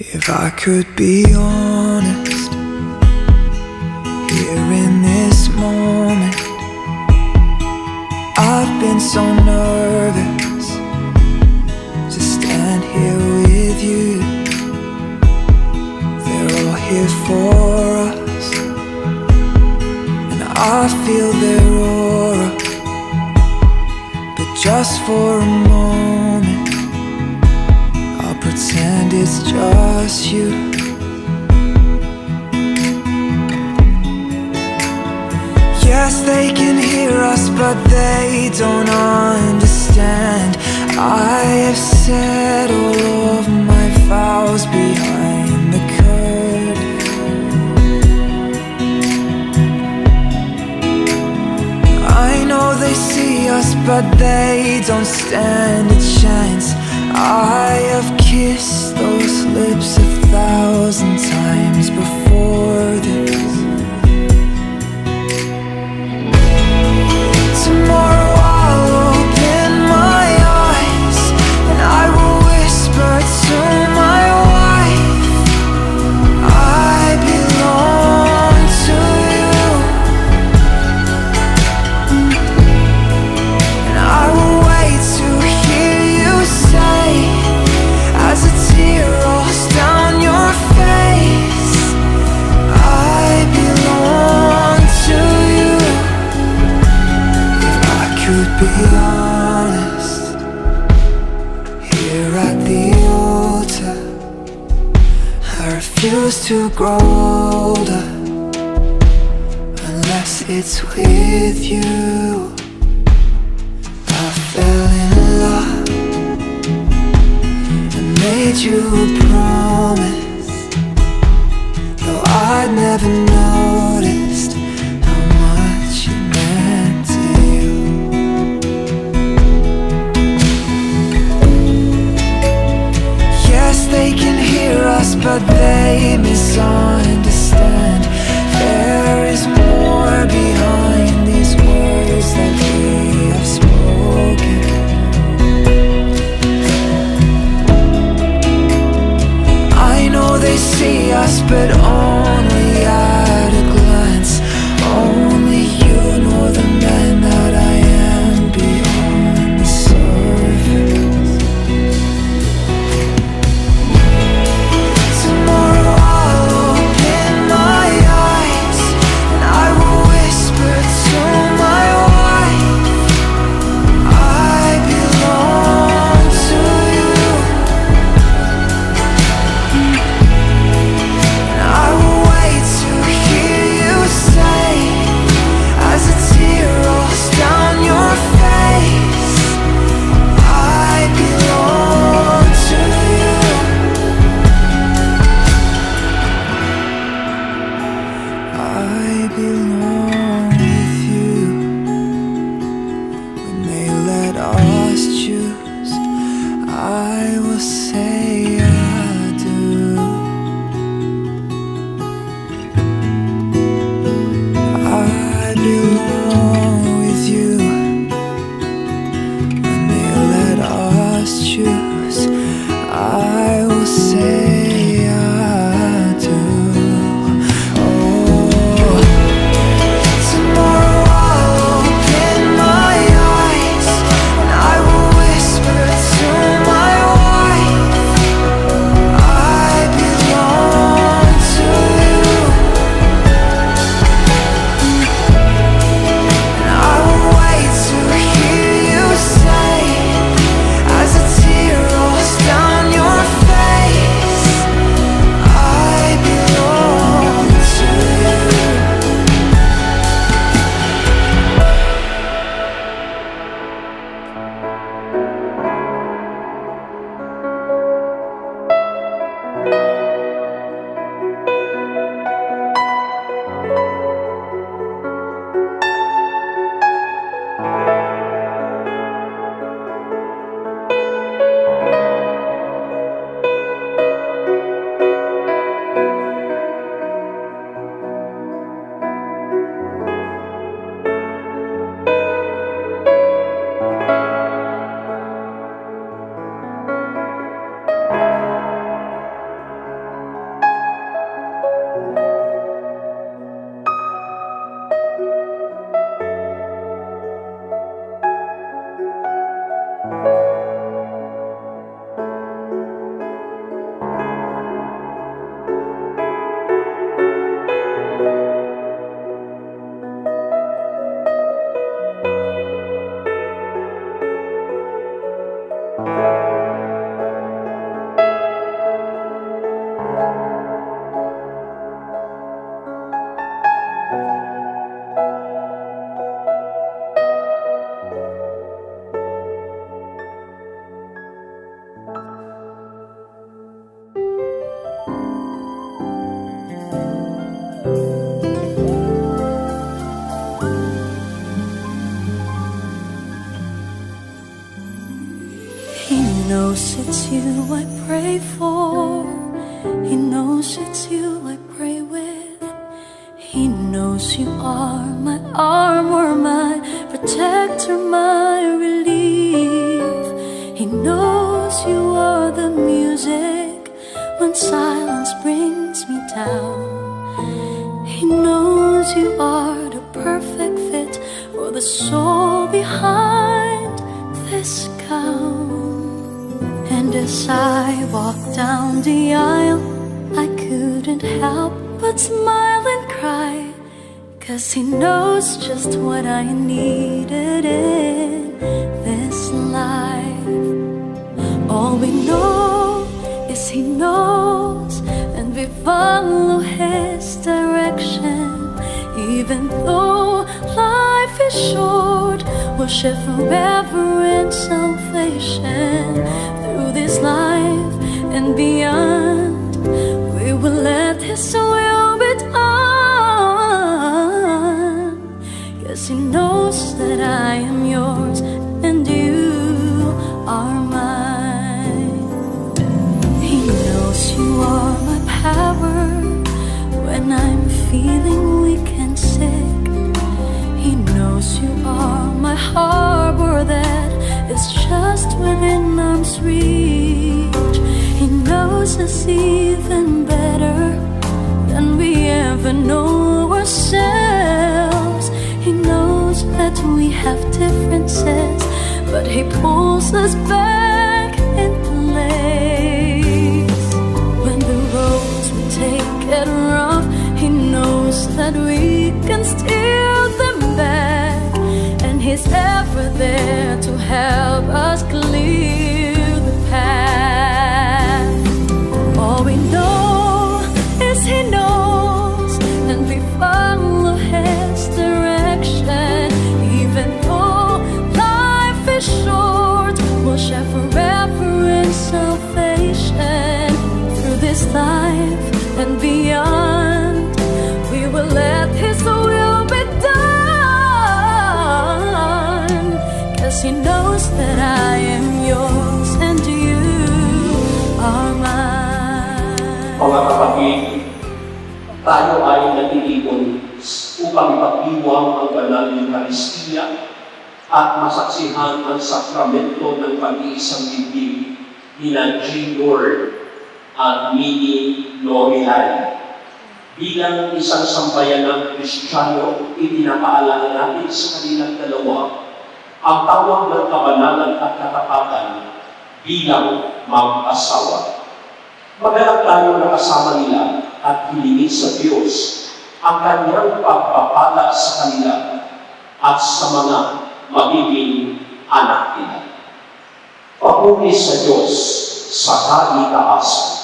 If I could be honest, here in this moment, I've been so nervous to stand here with you. They're all here for us, and I feel their aura. But just for a moment, I'll pretend it's just you. Yes, they can hear us, but they don't understand. I have said all of my vows behind the curtain. I know they see us, but they don't stand a chance. I have kissed those lips 1,000 times before this. Tomorrow I'll open my eyes and I will whisper to my wife, I belong to you. And I will wait to hear you say, as a tear rolls down your face, I belong to you. If I could be honest, here at the altar, I refuse to grow older unless it's with you. I fell in love and made you a promise, though I'd never noticed how much you meant to you. Yes, they can hear us, but they misunderstand. There is more behind these words that we have spoken. I know they see us, but only at a glance. Only you know the man that I am beyond the surface. Tomorrow I'll open my eyes and I will whisper to my wife, I belong to you. And I will you I pray for. He knows it's you I pray with. He knows you are my armor, my protector, my relief. He knows you are the music when silence brings me down. He knows you are the perfect fit for the soul behind this gown. And as I walked down the aisle, I couldn't help but smile and cry, 'cause he knows just what I needed in this life. All we know is he knows, and we follow his direction. Even though life is short, we'll share forever in salvation. Through this life and beyond, we will let his will be done. 'Cause he knows that I am yours and you are mine. He knows you are my power when I'm feeling weak and sick. He knows you are my harbor that is just within arm's reach. He knows us even better than we ever know ourselves. He knows that we have differences, but he pulls us back in place. When the roads we take get rough, he knows that we can steer them back, and he's ever there to help us clear the path. All we know is he knows, and we follow his direction. Even though life is short, we'll share forever in salvation. Through this life and beyond, we will let his will be done. 'Cause he knows that I am yours and you are mine. Mga kapatid, tayo ay natitikon upang ipagdiwang ang banal na Eucharistia at masaksihan ang sakramento ng pag-iisang dibdib ni G. Lord at Minnie Lorelai. Bilang isang sambayanang Kristiyano, itinapaalala natin sa kanilang dalawa ang tawag ng kabanalan at katapatan bilang mag-asawa. Magalang tayo na kasama nila at hilingin sa Diyos ang kanyang pagpapala sa kanila at sa mga magiging anak nila. Papuri sa Diyos sa kaitaasan.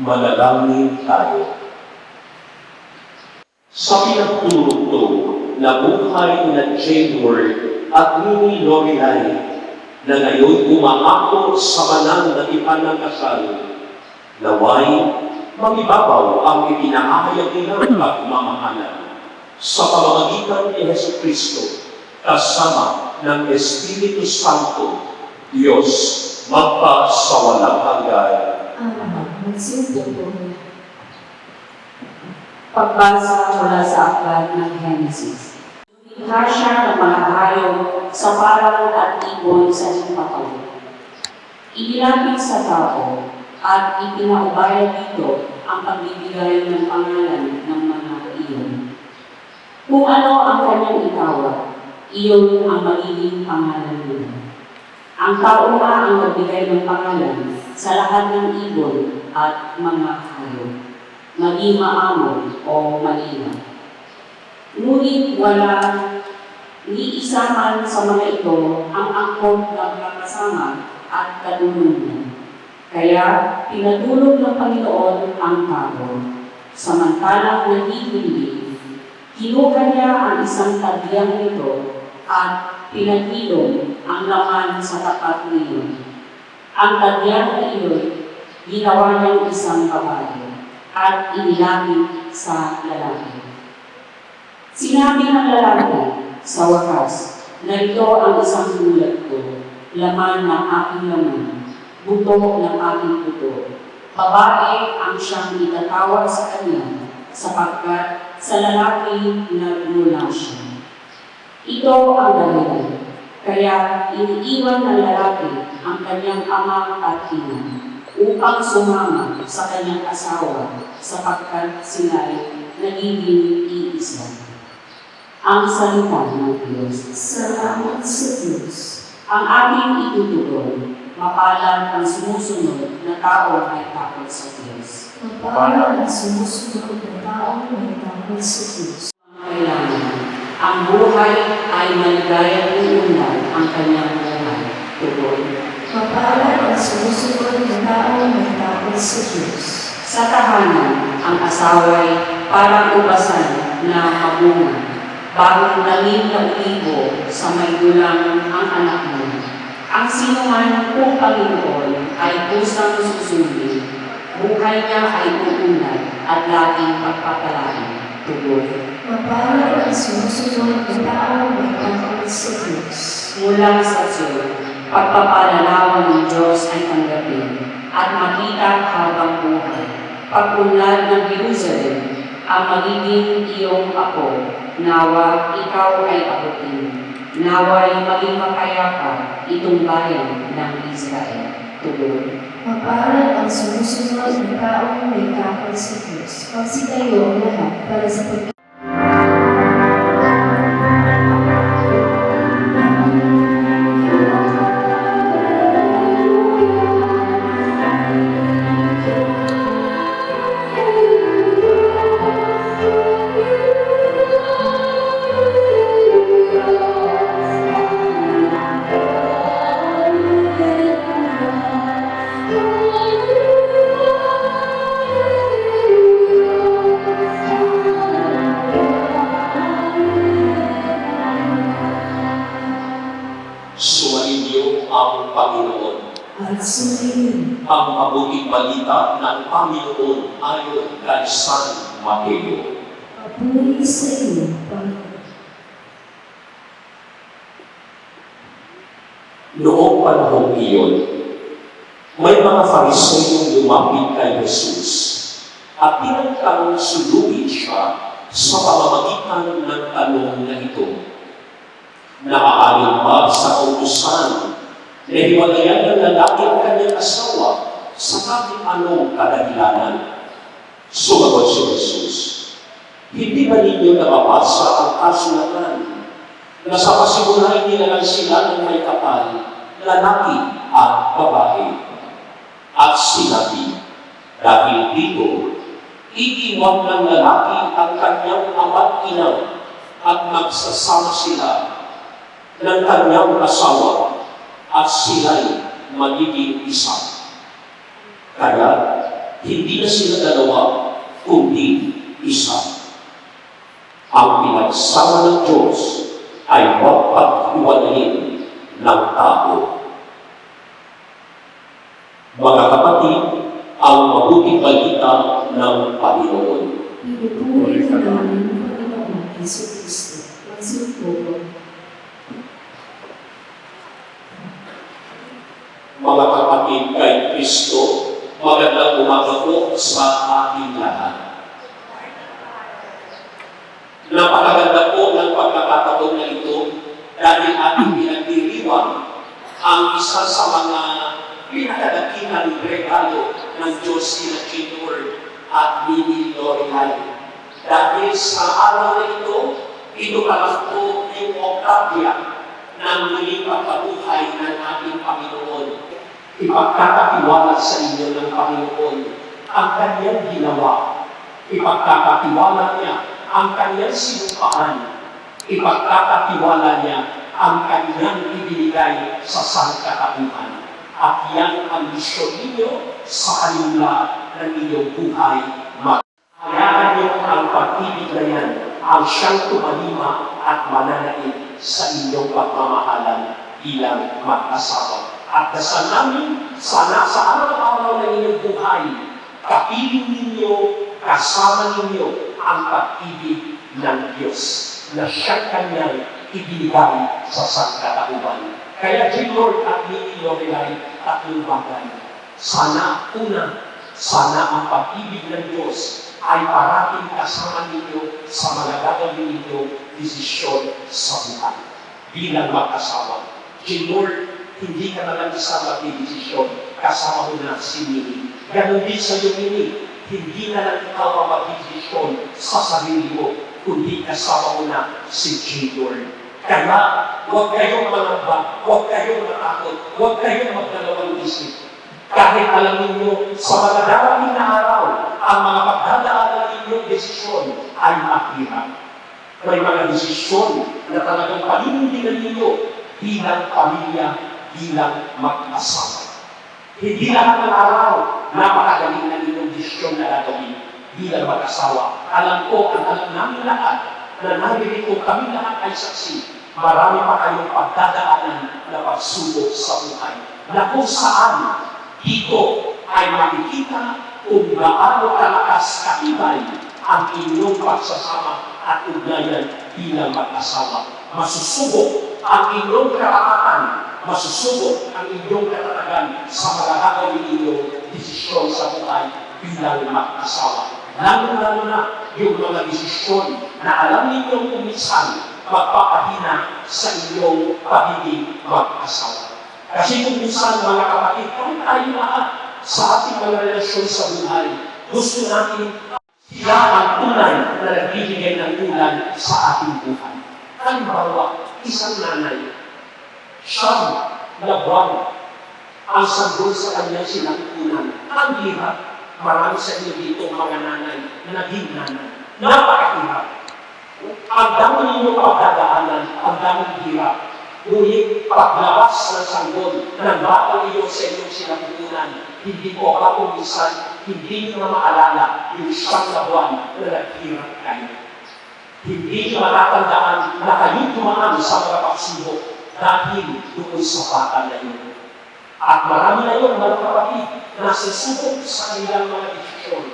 Manalangin tayo. Sa pinagturugtog na buhay na Jane Ward at Mimi Lorelai na ngayon umangako sa banal na ipanangasal, naway magibabaw ang ipinahayag nilang pagmamahalan sa pamamagitan ni Hesus Kristo kasama ng Espiritu Santo, Diyos magpasawalang hanggan. Magsimple po. Pagbasa mula sa aklat ng Genesis. Lumikha siya ng mga hayop sa parang at ibon sa himpapawid. Inilapit sa tao at ipinaubaya dito ang pagbibigay ng pangalan ng mga iyon. Kung ano ang kanyang itawag, iyon ang magiging pangalan nila. Ang tao nga ang nagbigay ng pangalan sa lahat ng ibon at mga hayop, maging maamon o malinaw. Ngunit wala ni isa man sa mga ito ang angkop ng kakasama at katulungan. Kaya pinatulog ng Panginoon ang tao. Samantalang naghihilig, kinuha niya ang isang tagyang nito at pinagilong ang laman sa tapat niyo. Ang tadyang na iyon, ginawa niyang isang babae at inilapit sa lalaki. Sinabi ng lalaki, sa wakas, narito ang isang tulad ko, laman ng aking laman, buto ng aking buto. Babae ang siyang itatawag sa kanya, sapagkat sa lalaki nagmula siya. Ito ang dahilan. Kaya iniiwan ng lalaki ang kanyang ama at ina upang sumama sa kanyang asawa sapagkat sila'y nagiging iisa. Ang salita ng Diyos. Salamat sa Diyos. Ang ating itutugon, mapalad ang sumusunod na tao ay takot sa Diyos. Mapalad ang sumusunod na taong may takot sa Diyos. Kailangan, ang buhay ay maligayang iunlad ang kanyang buhay. Tugon. Mapalad ang sumusunod na taong may takot sa Diyos. Sa tahanan, ang asawa'y parang ubasan na mabunga. Bagong talim na ulibo sa may dulang ang anak mo. Ang sinuman kung Panginoon ay kusang susundin. Buhay niya ay uunlad at laging pagpapalain. Tugon. Mapalad ang sumusunod na taong may takot sa Diyos. Mula sa Sion, pagpapalalawan ng Diyos ay tanggapin at makita habang buhay. Pag-unlad ng Jerusalem, ang magiging iyong ako, nawa ikaw ay abutin. Nawa'y maging mapayapa itong bayan ng Israel. Tugon. Mapalad ang sumusunod na taong may takot sa Diyos. Pagsitayo ang lahat para sa pag Suwain niyo ang Panginoon. at suriin. Ang mabuting balita ng Panginoon ayon kay San Mateo. Puri sa iyo, Panginoon. Noong panahong iyon, may mga Fariseo lumapit kay Jesus at tinangkang suluhin siya sa pamamagitan ng tanong na ito. Naaayon ba sa kautusan na hiwalayan ng lalaki ang kanyang asawa sa kahit anong kadahilanan? Sumagot si Jesus, hindi ba ninyo nakabasa ang kasulatan na sa pasimulahin nila lang sila ng may kapal, lalaki at babae? At sinabi, dahil dito, iiwan ng lalaki ang kanyang ama't ina at magsasama sila ng kanyang asawa at sila'y magiging isa. Kaya, hindi na sila dalawa, kundi isa. Ang pinagsama ng Diyos ay huwag paghiwalayin ng tao. Mga kapatid, ang mabuting balita ng Panginoon. Pinupuri ka namin, Panginoon Hesus Kristo. Magsumpong. Mga kapatid kay Kristo, magandang umaga po sa ating lahat. Napakaganda po ng pagkakataon na ito dahil ating pinagdiriwang ang isa sa mga pinakadakilang regalo ng Diyos kina Junior at Mini Lorelai. Dahil sa araw na ito pa lang po yung oktavya ng muling pagkabuhay ng ating Panginoon. Ipagkakatiwala sa inyo ng Panginoon ang kanyang ginawa. Ipagkakatiwala niya ang kanyang sinumpaan. Ipagkakatiwala niya ang kanyang ibinigay sa sangkatauhan. At yan ang misyon ninyo sa kanila ng inyong buhay. Hayaan niyo ang pag-ibig na yan ang siyang tumalima at mananaig sa inyong pagmamahalan bilang mag-asawa. At dasal namin, sana sa araw-araw ng inyong buhay, kapiling ninyo, kasama ninyo ang pag-ibig ng Diyos na siyang kanyang ibinigay sa sangkatauhan. Kaya Lord at Mini Lorelai, tatlong bagay. Sana, una, sana ang pag-ibig ng Diyos ay parating kasama ninyo sa mga gagawin ninyong desisyon sa buhay. Bilang mag-asawa. Lord, hindi ka na lang isa mag-desisyon, kasama mo na si Mini. Ganon din sa iyo, Mini. Hindi na lang ikaw ang mag-desisyon sa sarili mo, kundi kasama mo na si Lord. Kaya, huwag kayong malamba, huwag kayong matakot, huwag kayong magdalawang isip. Kahit alam ninyo, sa mga darating na araw, ang mga pagdadaanan ninyong desisyon ay mahirap. May mga desisyon na talagang paninindigan ninyo bilang pamilya, bilang mag-asawa. Hindi lahat ng araw, napakagaling na ninyong desisyon na gagawin bilang mag-asawa. Alam ko at alam namin lahat na narito kami lahat ay saksi. Marami pa kayong pagdadaanan na pagsubok sa buhay. Na kung saan dito ay makikita kung gaano kalakas katibay ang inyong pagsasama at ugnayan bilang mag-asawa. Masusubok ang inyong karapatan, masusubok ang inyong katatagan sa mga gagawin ninyong desisyon sa buhay bilang mag-asawa. Lalo-lalo na yung mga desisyon na alam ninyong kuminsan magpapahina sa inyong pagiging mag-asawa. Kasi kung minsan mga kapatid, kahit tayo lahat sa ating mga relasyon sa buhay, gusto natin sila ang tunay na nagbibigay ng ulan sa ating buhay. Halimbawa, isang nanay, siyang na buwan ang sanggol sa kanyang sinangkunan. Ang hirap. Marami sa inyo dito mga nanay na naging nanay. Napakahirap. Ang dami ninyong pagdadaanan, ang daming hirap. Ngunit paglabas ng sanggol ng batang iyo sa inyong sinangkunan, hindi po ba kumisan, hindi nyo na maalala yung siyang na buwan na naghirap kayo. Hindi nyo matatandaan na kayo dumaan sa mga pagsubok dahil doon sa bata na yun. At marami na yun, mga kapatid, na susubok sa kanilang mga desisyon.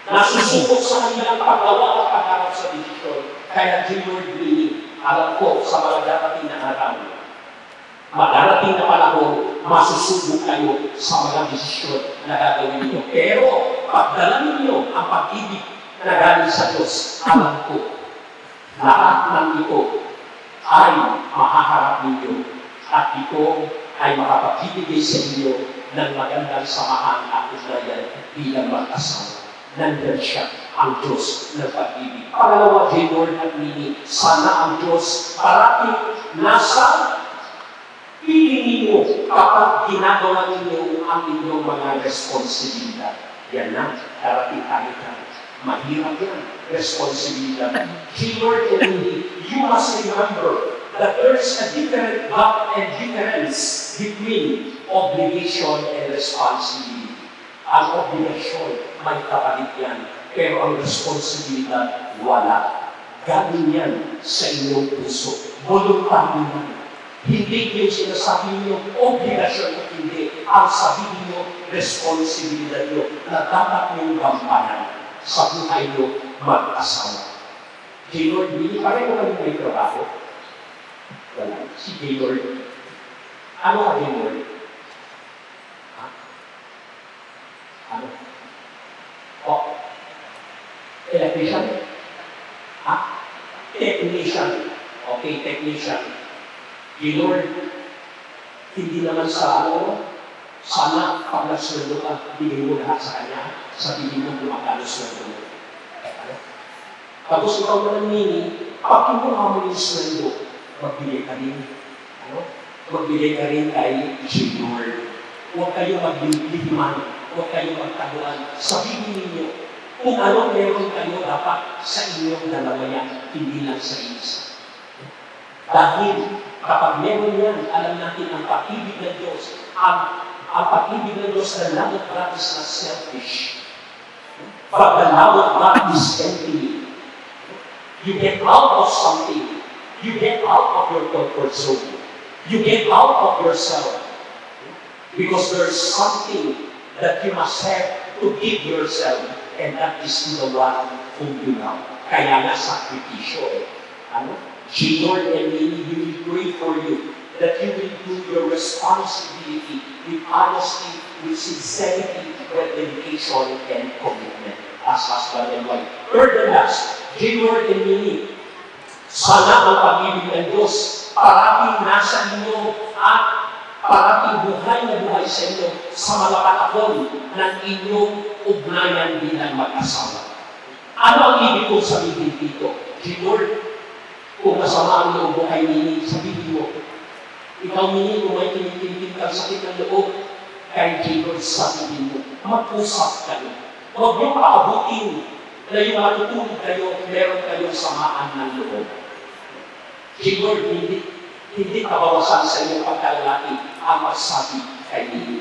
Nasusubok sa kanilang paggawa at pagharap sa desisyon. Kaya Lord Winnie, alam ko sa mga darating na araw, madarating na panahon, masusubok kayo sa mga desisyon na gagawin niyo. Pero pagdala ninyo ang pag-ibig na galing sa Diyos, alam ko, lahat ng ito ay mahaharap ninyo at ito ay makapagbibigay sa inyo ng magandang samahan at ugnayan bilang mag-asawa. Nandyan siya, ang Diyos ng pag-ibig. Pangalawa, Lord at Minnie, sana ang Diyos parating nasa piling ninyo kapag ginagawa ninyo ang inyong mga responsibilidad. Yan na, darating tayo tayo. Mahirap yan, responsibilidad. Lord and Minnie, you must remember that there is a different gap and difference between obligation and responsibility. Ang obligasyon, may kapalit yan. Pero ang responsibilidad, wala. Galing yan sa inyong puso. Voluntaryo yan. Hindi yung sinasabi niyo, obligasyon at hindi. Ang sabihin niyo, responsibilidad niyo na dapat niyong gampanan sa buhay niyo mag-asawa. Gaylord, hindi pareho kami may trabaho. Wala. Si Gaylord. Ano ka, Gaylord? Ano? O, electrician? Technician. Okay, technician. Lord, hindi naman sa sana pag nasweldo ka, bigay mo lahat sa Kanya, sabihin mo magkano sweldo mo. Ano? Tapos ikaw naman, Minnie, pag kinuha mo yung sweldo, magbigay ka rin. Ano? Magbigay ka rin kay Lord. Huwag kayo magbibigman. Huwag kayo magtaguan. Sabihin ninyo, kung ano meron kayo dapat sa inyong dalawa yan, hindi lang sa isa. Dahil kapag meron yan, alam natin ang pag-ibig ng Diyos, ang pag-ibig ng Diyos na love of God is not selfish. But the love of God is empty. You get out of something. You get out of your comfort zone. You get out of yourself. Because there is something that you must have to give yourself, and that is to the one whom you love. Kaya nga sakripisyo eh. Ano? Lord and Minnie, we will pray for you that you will do your responsibility with honesty, with sincerity, with dedication and commitment as husband and wife. Third and last, Lord and Minnie, sana ang pag-ibig ng Diyos parating nasa inyo at parating buhay na buhay sa inyo sa mga panahon ng inyong ugnayan bilang mag-asawa. Ano ang ibig kong sabihin dito? Lord, kung masama ang loob mo kay Minnie, sabihin mo, ikaw, Minnie, kung may kinikilig kang sakit ng loob, kay Lord, sabihin mo, mag-usap kayo. Huwag niyo paabutin na yung matutulog kayo, meron kayong samaan ng loob. Lord, hindi kabawasan sa inyong pagkalalaki ang magsabi kay Minnie.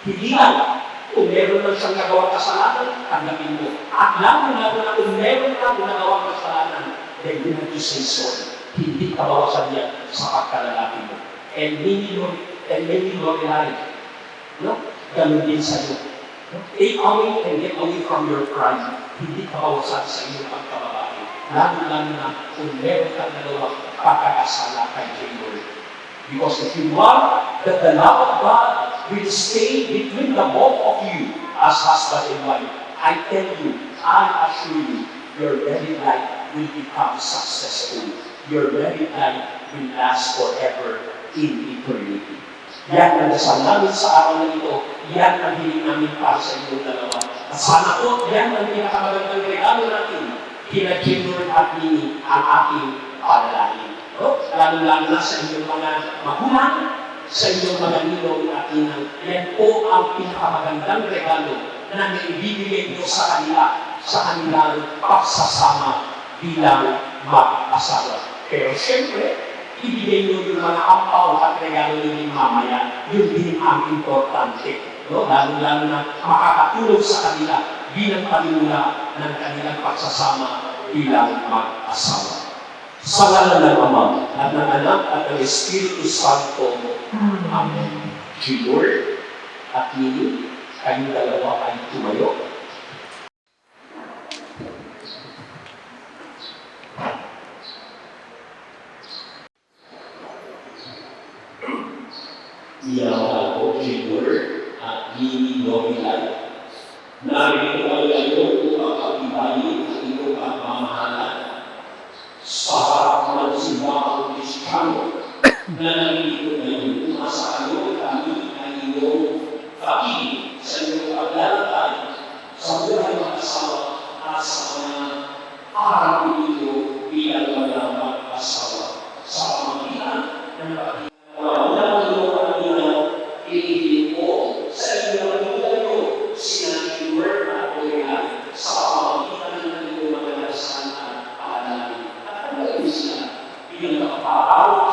Hindi lang, kung meron lang siyang nagawang kasalanan, tanggapin mo. At lalo na kung meron kang nagawang kasalanan, then you have to say sorry. Hindi kabawasan yan sa pagkalalaki mo. And many Lorelai, no? Ganun din sa iyo. Take away and get away from your pride. Hindi kabawasan sa inyong pagkababae. Lalo na kung meron kang nagawang pagkakasala kay Lord. Because if you want that the love of God will stay between the both of you as husband and wife, I tell you, I assure you, your married life will become successful. Your married life will last forever in eternity. Yan ang dasal namin sa araw na ito. Yan ang hiling namin para sa inyong dalawa. At sana po, yan ang pinakamagandang regalo natin kina Lord at Minnie ang aking panalangin. No? Lalo-lalo na sa inyong mga magulang, sa inyong mga ninong at inang. Yan po ang pinakamagandang regalo na naibibigay nyo sa kanilang pagsasama bilang mag-asawa. Pero siyempre, ibigay nyo yung mga ampaw at regalo nyo mamaya. Yun din ang importante. No? Lalo-lalo na makakatulog sa kanila bilang panimula ng kanilang pagsasama bilang mag-asawa. Sa ngalan ng Ama at ng Anak at ng Espiritu Santo. Amen. Lord at Minnie, kayong dalawa ay tumayo. Niyaw ko, Junior, at Mini Nobilay. Narito ang ngayon upang pagtibayin ang iyong pagmamahalan sa harap ng simbahang Kristiyano na nalilito ngayon umasa kayo kami ang iyong pag-ibig sa iyong paglalakay sa buhay ng asawa at sa mga harap ninyo bilang mga mag-asawa sa pamamagitan ng pag-ibig. Walang iyong pag-ibig, iligin mo sa iyong pag-ibig sina Stewart at Oriel sa pamamagitan ng iyong mga dasal at panalangin. At pagkain sila bilang nakaparaw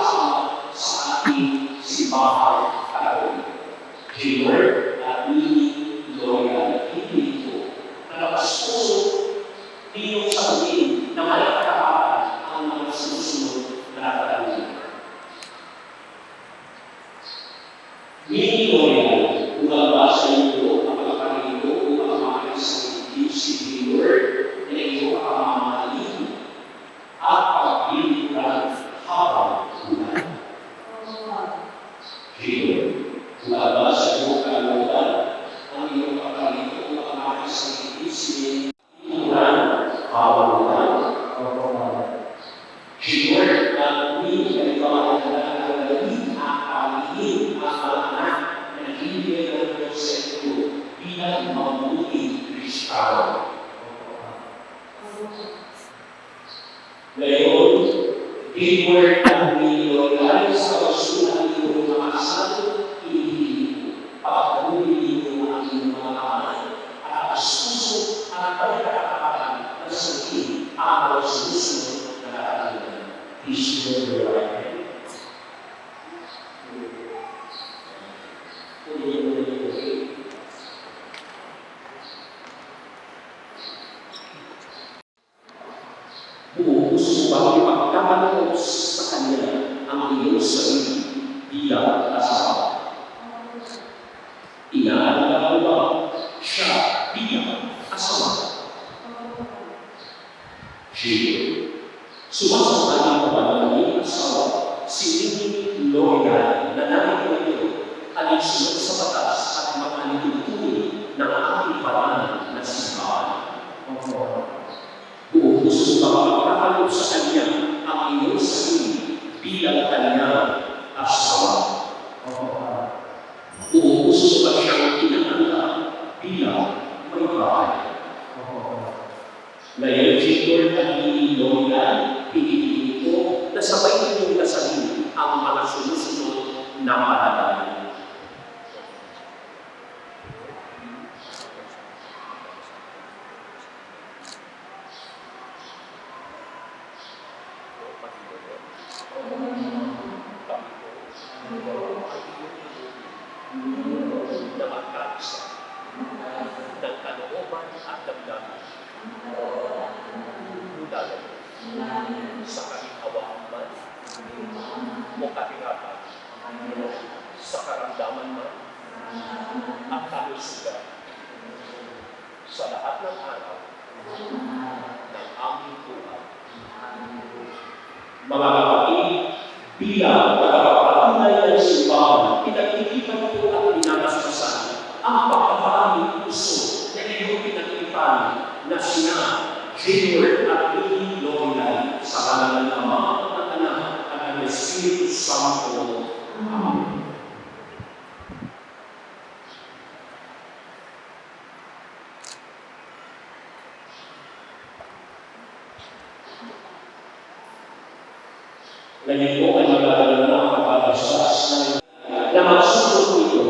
sa ating simbahan karoon. Stewart at Mini L'Oreal, hindi ito. Nalakas-puso, hindi yung sabihin na malakapaan ang mga susunod na katanungan. Mini L'Oreal, umabas sa iyo ang pagkakalito upang makakit sa hindi si Stewart na iyo ang mamahalin at pagpilitan habang buhay. Stewart, umabas sa iyo kalutan ang iyong pagkakalito upang makakit sa hindi si habang buhay. Stewart at Mini ay ikaw ang nagagaling at palihin ang mga anak na nagbibigay ng Diyos sa iyo bilang mabuting Kristiyano. Ngayon, Stewart at Mini L'Oreal sa kasunan ng mga asado, inihiling mo, pagpapuli ninyo ang inyong mga kamay at asuso at pagkakatakan na sabihin ang mga susunod na katanungan. Please raise your right hand. Buong puso mo ba ipagkakaloob sa Kanya ang iyong sarili bilang asawa? Inaalala mo ba siya bilang asawa? Siya, sumasang-aling pa ng iyong asawa, si Mini L'Oreal na namin ito ay sunod sa batas at mapanitutuli ng aking paraan na simbahan. Buong puso ba magkakaloob sa Kanya ang iyong sarili bilang Kanyang asawa? Buong puso ba siyang kinakanta bilang may bahay? Ngayon, Stewart at Mini L'Oreal, pinipili ko na sabay ninyong kasabihin ang mga sumusunod na palatandaan. Na magkaisa ng kalooban at damdamin mula sa kalinhawaan man o kahirapan, sa karamdaman man at kalusugan, sa lahat ng araw ng aming buhay. Mga kapatid, bilang tagapagpatunay ng simbahan, pinagtitipan ko ang pinakasusan ang pagkaparaming puso na iyong pinagtipan na sina Stewart at Mini L'Oreal sa ngalan ng Ama at Anak at ng Espiritu Santo. Amen. Ngayon po ay magdadala na ang pagkakasas na magsusunod ito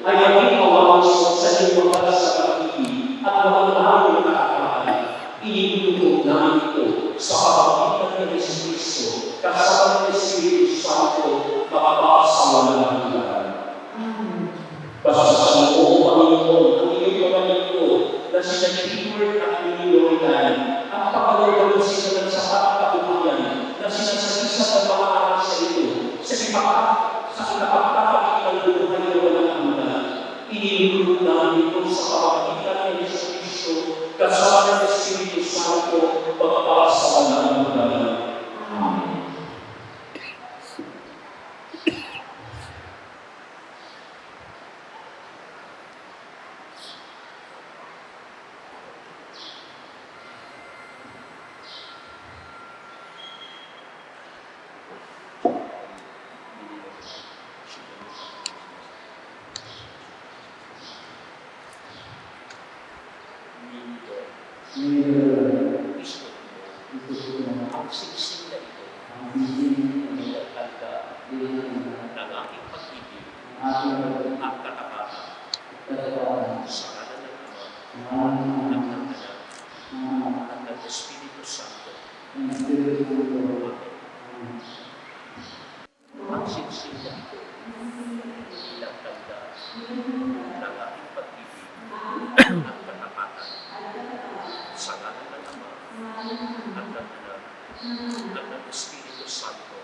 ay maging mawawasok sa inyong batas sa pag-ibig at mawawala ng nakakahal. Inibulog namin ito sa pamamagitan ng Jesucristo kasama ng Espiritu Santo makabaka sa walang hanggan. Basta sa loob, Panginoon, ang iyong Panginoon na sina Stewart at Mini L'Oreal at pagkakalaw sila ng sapat katutuyan na sinasagisa sa mga anak sa ito sa kinapagkakapit ng buhay na walang hanggan. Inibulog namin ito sa pamamagitan ng Jesucristo kasama ng Espiritu Santo makabaka sa walang hanggan. Amen. Ang singsing na ito, pinagtanda ng aking pag-ibig at katapatan sa ngalan ng Ama, ng Anak, at ng Espiritu Santo. Amen. Ang singsing na ito, pinagtanda ng aking pag-ibig at katapatan sa ngalan ng Ama, at ng Anak, at ng Espiritu Santo.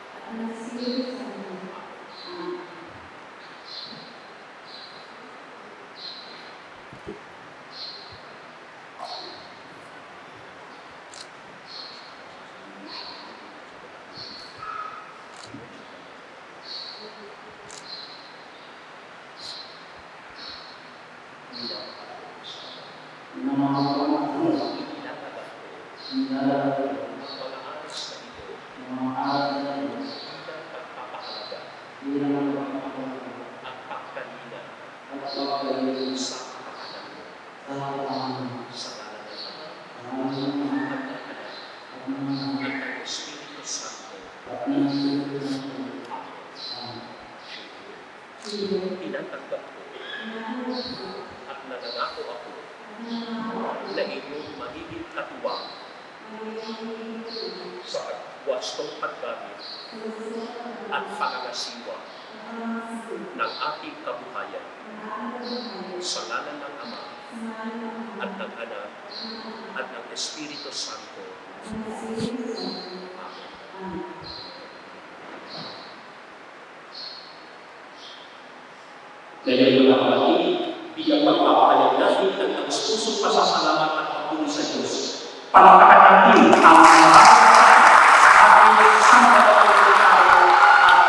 Tinatanggap ko at nanangako ako na inyong magiging katuwang sa wastong paggamit at pangangasiwa ng ating kabuhayan sa ngalan ng Ama at ng Anak at ng Espiritu Santo. Amen. Ngayon mga kapatid, bilang magpapahayag natin ng nagsusong pasasalamat at pagpuli sa Diyos. Palakpakan natin ang mga ating sangkatawang tayo at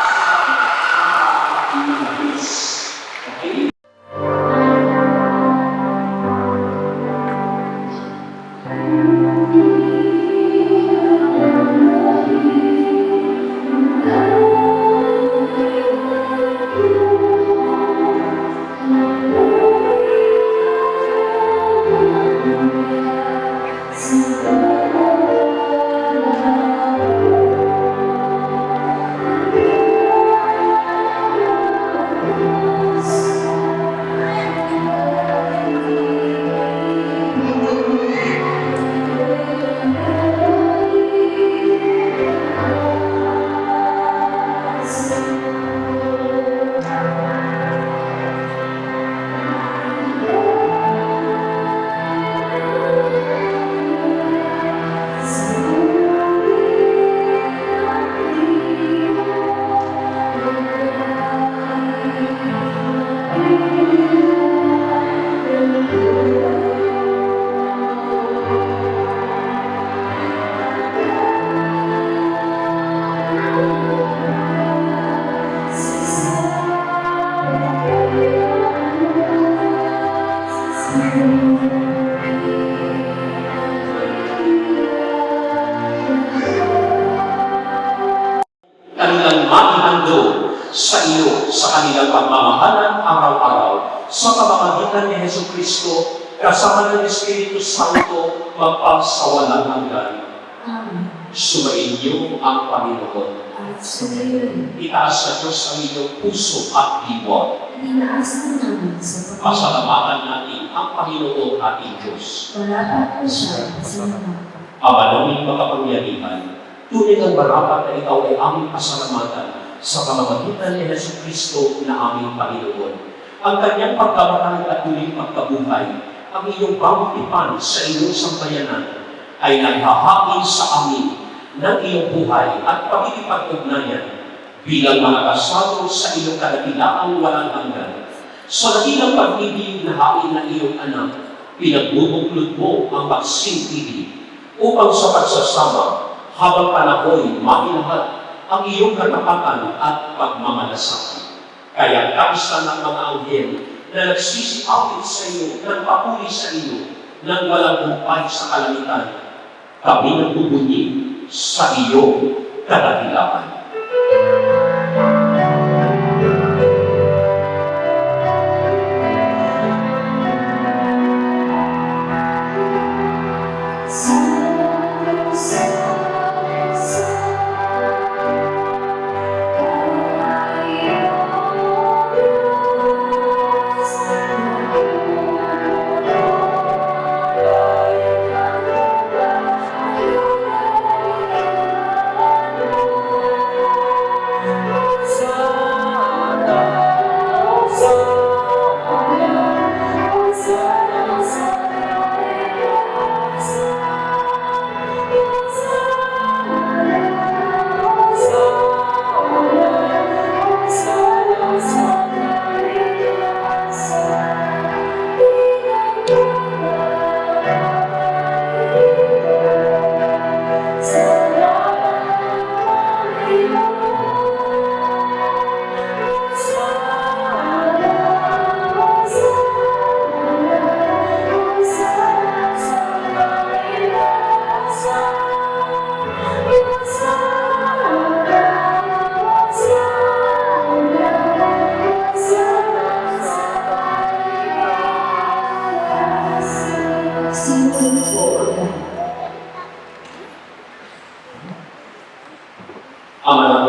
sa ating mga Diyos. Okay? Kanilang maihandog sa iyo sa kanilang pagmamahalan araw-araw sa pamamagitan ni Hesus Kristo kasama ng Espiritu Santo magpagsawalang hanggan. Amen. Sumainyo ang Panginoon. At sumayon, Itaas sa Diyos ang inyong puso at diwa. inaasahan namin sa pagkakas. Pasalamatan natin ang Panginoon ating Diyos. Wala pa siya sa mga. Ama naming makapangyarihan, tunay ng marapat na ikaw ay aming pasalamatan sa pamamagitan ni Hesus Kristo na aming Panginoon. Ang kanyang pagkamatay at muling pagkabuhay, ang iyong bawat tipan sa iyong sambayanan ay naghahain sa amin ng iyong buhay at pagkikipag-ugnayan bilang mga kasalo sa iyong kadakilaang walang hanggan. Sa dakilang pag-ibig na hain ng iyong anak, pinagbubuklod mo ang magsing ibig upang sa pagsasama habang panahoy mailahad ang iyong katapatan at pagmamalasakit. Kaya kaisa ng mga anghel na nagsisiawit sa iyo, nagpapuri sa iyo, nang walang humpay sa kalamitan, kami nagbubunyi sa iyong kadakilaan. Sa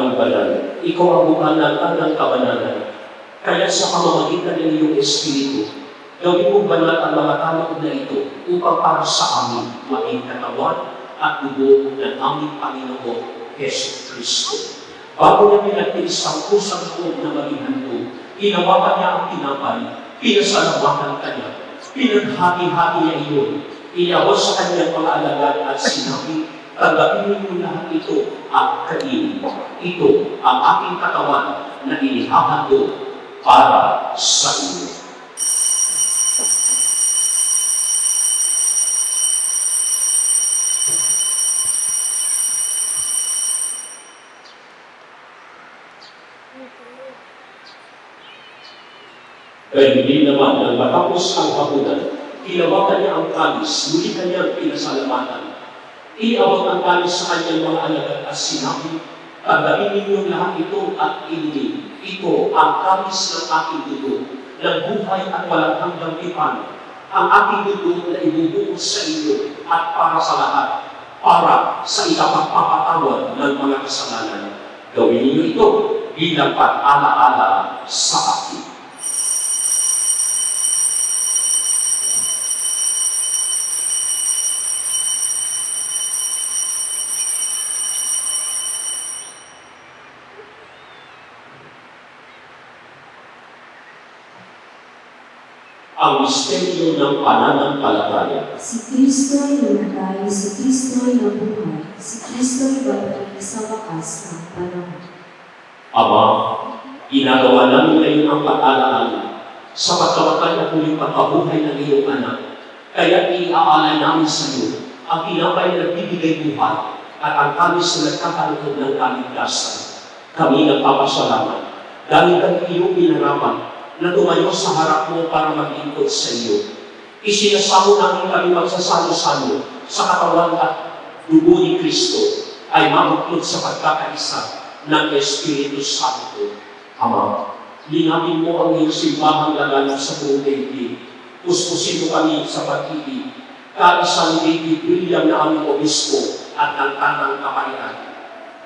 aming banal. Ikaw ang bukanan ng kabanalan. Kaya sa pamamagitan ng iyong Espiritu, gawin mo banal ang mga tao na ito upang para sa amin maging katawan at dugo ng aming Panginoon Yesu Kristo. Bago niya pinagtiis ang pusang loob na maging handog, hinawakan niya ang tinapay, pinasalamatan kanya, pinaghati-hati niya iyon, inabot sa kanyang mga alagad at sinabi, tanggapin niyo lahat ito at kainin. Ito ang aking katawan na inihahandog para sa inyo. Gayun din naman, nang matapos ang hapunan, hinawakan niya ang kalis, muli kanyang pinasalamatan. Iabot ang kalis sa kanyang mga alagad at sinabi, tanggapin ninyong lahat ito at inumin. Ito ang kalis ng aking dugo, ng buhay at walang hanggang tipan. Ang aking dugo na ibubuo sa inyo at para sa lahat, para sa ikapagpapatawad ng mga kasalanan. Gawin niyo ito bilang pag-alaala sa akin. Ang misteryo ng pananampalataya. Si Kristo'y namatay, si Kristo'y nabuhay, si Kristo'y babalik sa wakas ng panahon. Ama, ginagawa namin ngayon ang pag-alaala sa pagkamatay at muling pagkabuhay ng iyong anak. Kaya iaalay namin sa iyo ang tinapay na nagbibigay buhay at ang kalis na nagkakaroon ng kaligtasan. Kami nagpapasalamat dahil ang iyong pinarapan na tumayo sa harap mo para mag-ikot sa iyo. Isinasamo namin kami magsasalo-salo sa katawan at dugo ni Kristo ay mabuklod sa pagkakaisa ng Espiritu Santo. Ama, linapin mo ang iyong simbahang laganap sa buong daigdig. Puspusin mo kami sa pag-ibig. Kaisang daigdig William na aming obispo at ng tanang kapayaan.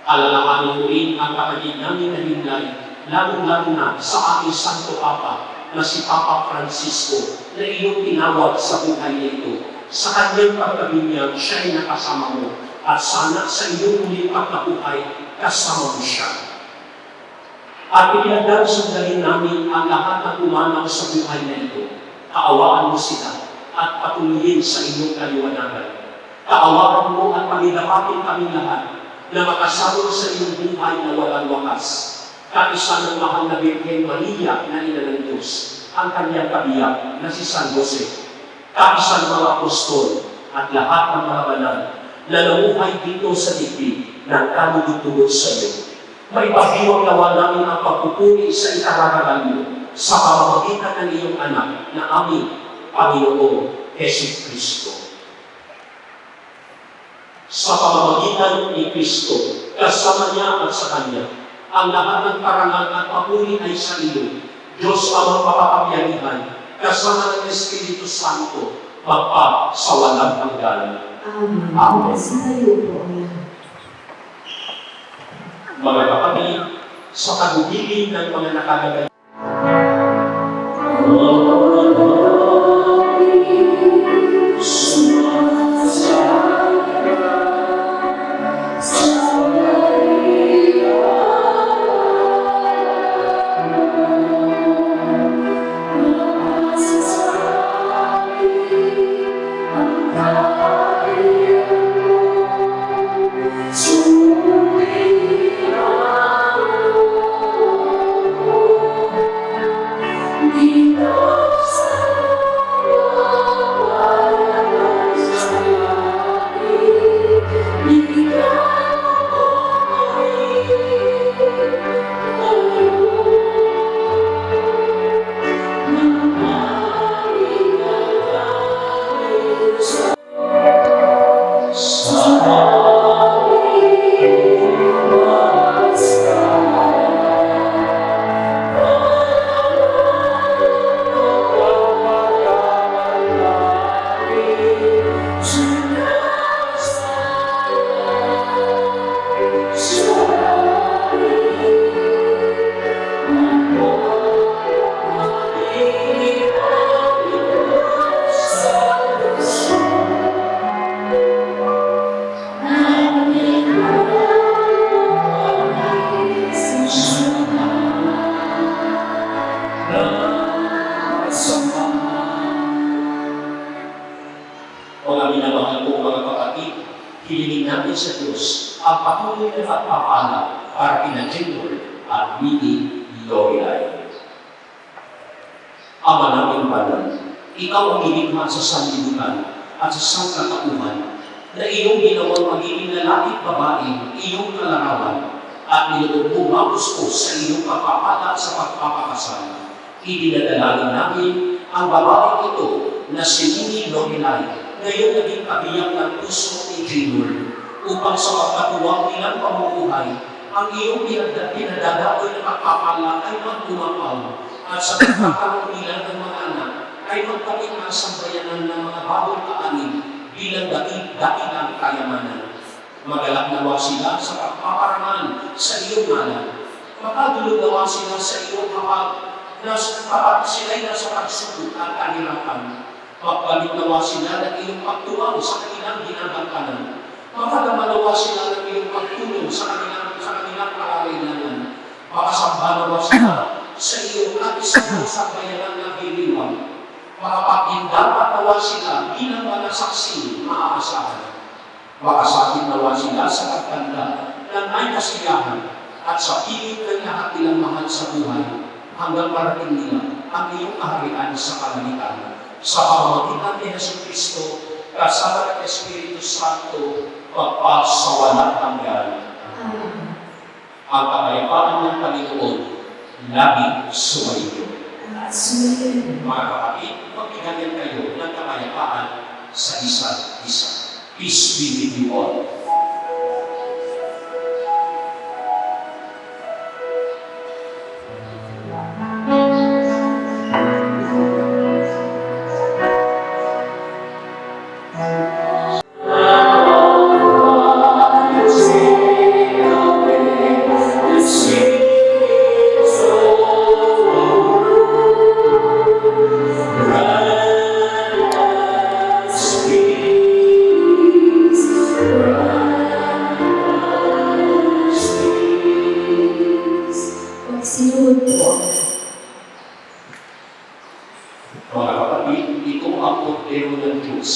Alalahanin mo rin ang kapatid namin na hinlay, lalo-lalo na sa aking Santo Papa na si Papa Francisco na iyong tinawag sa buhay nito. Sa kanyang pagkabinyag, siya ay nakasama mo at sana sa iyong muling pagkabuhay, kasama mo siya. At ipinagdarasal rin namin ang lahat ng umanaw sa buhay na ito. Kaawaan mo sila at patuloyin sa iyong kaliwanagan. Kaawaan mo at paghilapatin kami lahat na makasama sa iyong buhay na walang wakas. Kaisa ng mahal na Birhen Maria na ina ng Diyos, ang kanyang kabiyak na si San Jose. Kaisa ng mga apostol at lahat ng mga banal na namuhay dito sa digdig ng kalugod-tugod sa iyo. May pagdiwang nawa namin ang pagpupuri sa ikararalan mo sa pamamagitan ng iyong anak na aming Panginoong Yesu Kristo. Sa pamamagitan ni Kristo, kasama niya at sa Kanya, ang lahat ng parangal at papuri ay sa iyo, Diyos amang makapangyarihan, kasama ng Espiritu Santo, magpa sa walang hanggan. Amen. Amen. Sa iyo po ang lahat. Mga kapatid, sa kagugiling ng mga nakalagay, patuloy na pagpapala para kina Junior at Minnie Lorelai. Ama naming banal, ikaw ang inikha sa sanlibutan at sa sangkatauhan na iyong ginawang magiging lalaki babae, iyong kalarawan, at niloob mong mapuspos sa iyong pagpapala sa pagpapakasal. Idinadalangin namin ang babaeng ito na si Minnie Lorelai, ngayon naging kabiyak ng puso ni Junior, upang sa magpatuwang nilang pamumuhay, ang iyong pinadadaoy na pagpapala ay magtumapaw, at sa pagkakaroon nila ng mga anak, ay magpalit ang sambayanan ng mga bagong kaanin bilang dakilang kayamanan. Magalak nawa sila sa pagpaparangan sa iyong ngalan. Makadulog nawa sila sa iyong kapag sila'y nasa pagsubok at kahirapan. Magbalik nawa sila ng iyong pagtuwang sa kanilang ginagangkanan. Makadama nawa sila ng iyong pagtulong sa kanilang pangangailangan. Makasamba nawa sila sa iyong at-isang sambayanan ng diriwang. Makapaghindapat nawa sila bilang mga saksing maaasahan. Makasakit nawa sila sa pagtanda ng may kasiyahan at sa pilit ng lahat nilang mahal sa buhay hanggang marating nila ang iyong kaharian sa kalamitan. Sa pamamagitan ni Jesucristo, kasama ng Espiritu Santo, pagpasawalang hanggan. Ang kapayapaan ng Panginoon, lagi sumainyo. Mga kapatid, magbigayan kayo ng kapayapaan sa isa't isa. Peace be with you all. Magsinuod po. Mga kapatid, ito ang kordero ng Diyos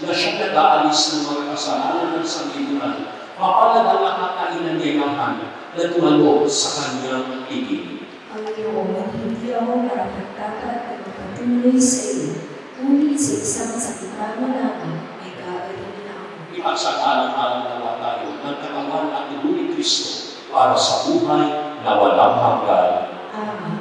na siyang nag-aalis ng mga kasalanan ng sanlibutan. Mapalad ang lahat na inanyayahan na tumalo sa kanyang ibig. Panginoon, hindi ako marapat-dapat na magpatuloy sa iyo, ngunit sa isang sakitan mo lamang, may gagawin na ako. Ipagsalang-alang nawa tayo ng katawan at dugo ni Kristo para sa buhay na walang hanggan. Amen.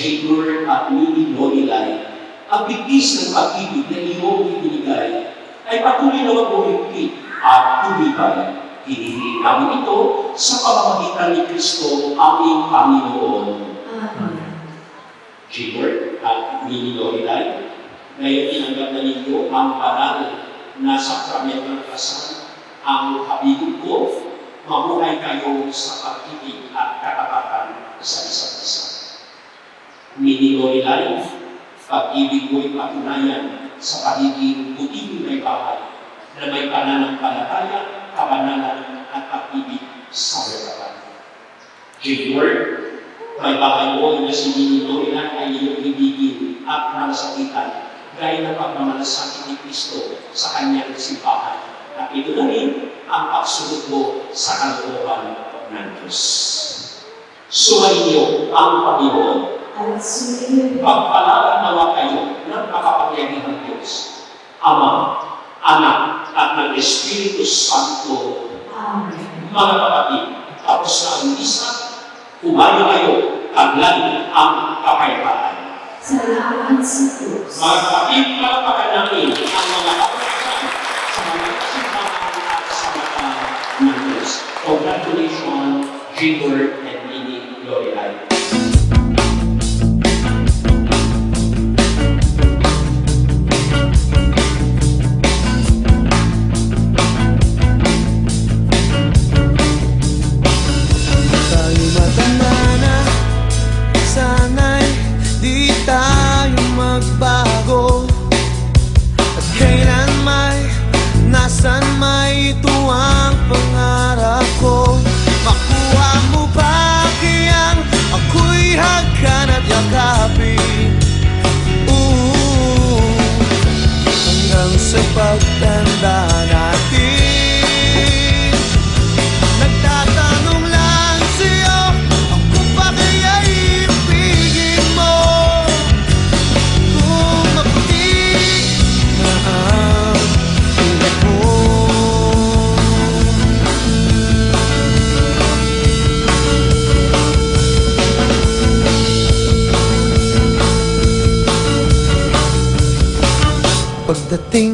Jigger at Mini Lorelai, ang bigis ng pag-ibig na iyong ibinigay ay patuloy na magbuhigpit at tumibay. Hinihiling namin ito sa pamamagitan ni Kristo, aming Panginoon. Amen. Jigger at Mini Lorelai, ngayon tinanggap na ninyo ang banal na sakramento ng kasal. Ang habilin ko, mabuhay kayo sa pag-ibig at katapatan sa isa't isa. Mini Lorelai, pag-ibig mo'y patunayan sa pagiging buting may bahay na may pananampalataya, kabanalan at pag-ibig sa berkatan. Jigger, may bahay mo na si Mini Lorelai ay iyong ibigin at malasakitan gaya ng pagmamalasakit ni Kristo sa kanyang simbahan. At ito na rin ang pagsunod mo sa kalooban ng Diyos. Sumainyo ang Panginoon. At sumayin Pagpalaran nawa kayo ng makapangyarihang Diyos, Ama, Anak, at ng Espiritu Santo. Amen. Mga kapatid, tapos na ang misa, umayo kayo, taglan ang kapayapaan. Salamat sa Diyos. Mga kapatid, palapakan namin ang mga kapatid sa mga simbahan at sa mata ng Diyos. Congratulations, Jigger and Mini Lorelai. Tayo matanda na, sana'y di tayo magbago. At kailan may, nasan may ito ang pangarap ko. Makuha mo ba kayang ako'y hagkan at yakapin? Hanggang sa pagtanda natin, nagtatanong lang sa'yo, ako pa kaya'y ibigin mo? Kung maputik na ang tulad mo. Pagdating